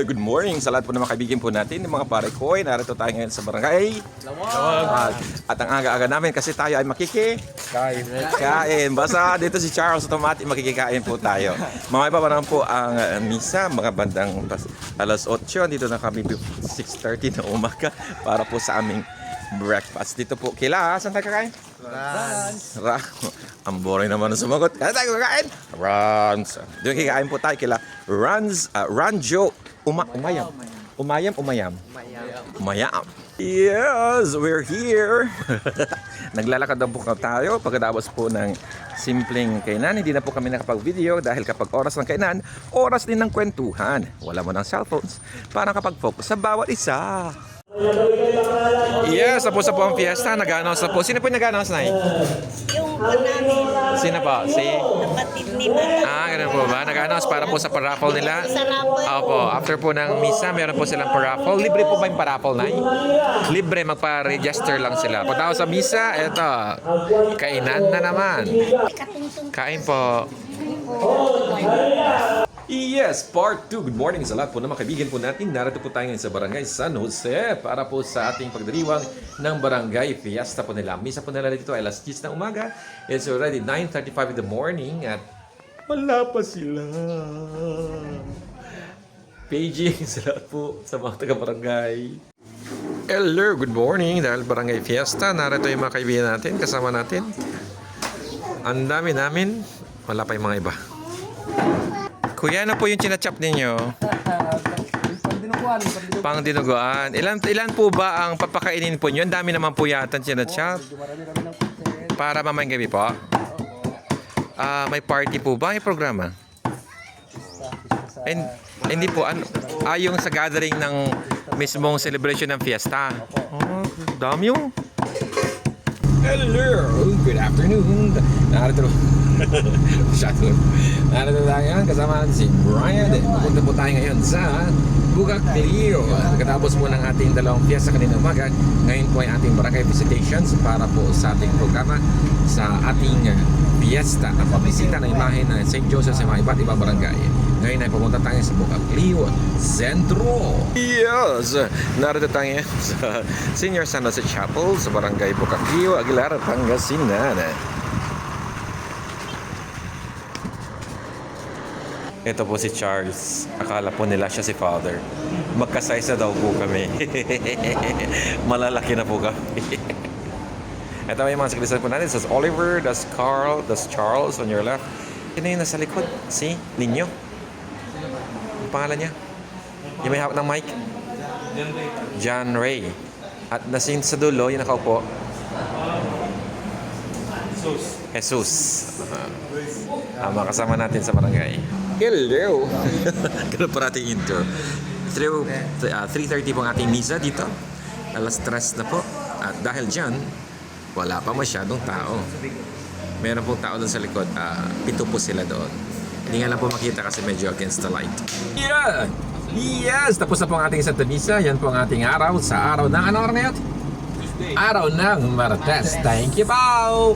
Good morning sa lahat po ng mga kaibigan po natin, ng mga pare ko. Narito tayo ngayon sa barangay Lawag. At ang aga-aga namin kasi tayo ay makikikain. Basta dito si Charles automatic makikikain po tayo. Mamaya pa naman po ang misa, mga bandang alas 8. Dito na kami 6:30 na umaga para po sa aming breakfast. Dito po kila, saan tayo kakain? Runs. Ang boring naman ng sumagot. Kaya tayo kakain? Runs. Doon kikain po tayo kila Runs, Ranjo, Umayam. Yes, we're here. Naglalakad na po tayo pagkatapos po ng simpleng kainan. Hindi na po kami nakapag-video dahil kapag oras ng kainan, oras din ng kwentuhan. Wala mo ng cellphones para kapag-focus sa bawat isa. Yes, tapos na po ang fiesta. Nag-announce na po. Sino po yung nag-announce na eh? Yung po namin, Sino pa? Si? kapatid ni Mata. Ganun po ba? Nag-announce para po sa paraffle nila? Sa raffle. Opo, after po ng misa, meron po silang paraffle. Libre po ba yung paraffle na Libre, magpa-register lang sila. Pagkatapos sa misa, eto, kainan na naman. Kain po. Yes, part 2. Good morning sa lahat po ng mga kaibigan po natin. Narito po tayo ngayon sa Barangay San Jose para po sa ating pagdiriwang ng Barangay Fiesta po nila. Misa po nila dito ay alas 10 ng umaga. It's already 9:35 in the morning at wala pa sila. Paging sa lahat po sa mga taga-barangay. Hello, good morning. Dahil Barangay Fiesta, narito yung mga kaibigan natin, kasama natin. Ang dami namin, wala pa yung mga iba. Kuya, ano po yung chinachap ninyo? Pang dinuguan. Ilan po ba ang papakainin po nyo? Ang dami naman po yata ang chinachap. Para mamayang gabi po? May party po ba? May programa? Hindi po. Yung sa gathering ng mismong celebration ng fiesta. Dami yung... Hello! Good afternoon! Narito tayo ngayon kasama natin si Brian. Pupunta po tayo ngayon sa Bugaclio. Pagkatapos po ng ating dalawang fiesta kanina umaga, ngayon po ay ating barangay visitations para po sa ating programa sa ating fiesta at pabisita ng imahe ng St. Joseph sa mga iba't ibang barangay. Ngayon ay pumunta tayo sa Bugaclio Centro. Yes! Narito tayo sa Senior San Jose Chapel sa barangay Bugaclio, Aguilar, Pangasinan. Ito po si Charles. Akala po nila siya si Father. Magka-size na daw po kami. Malalaki na po kami. Ito yung mga sakrisan po natin. That's Oliver, that's Carl, that's Charles on your left. Sino yung nasa likod? Si Ninyo? Ang pangalan niya? Yung may hawak ng mic? John Ray. At nasin sa dulo, yung nakaupo? Jesus. Kasama natin sa barangay. Hello! Ganun pa natin intro. 3:30 po ang ating misa dito. Alas 3 na po. At dahil dyan, wala pa masyadong tao. Meron pong tao doon sa likod. 7 po sila doon. Hindi nga lang po makita kasi medyo against the light. Yeah! Yes! Tapos na po ang ating Santa Misa. Yan po ang ating araw sa araw ng ano na yun? Araw ng Martes. Thank you, Pao!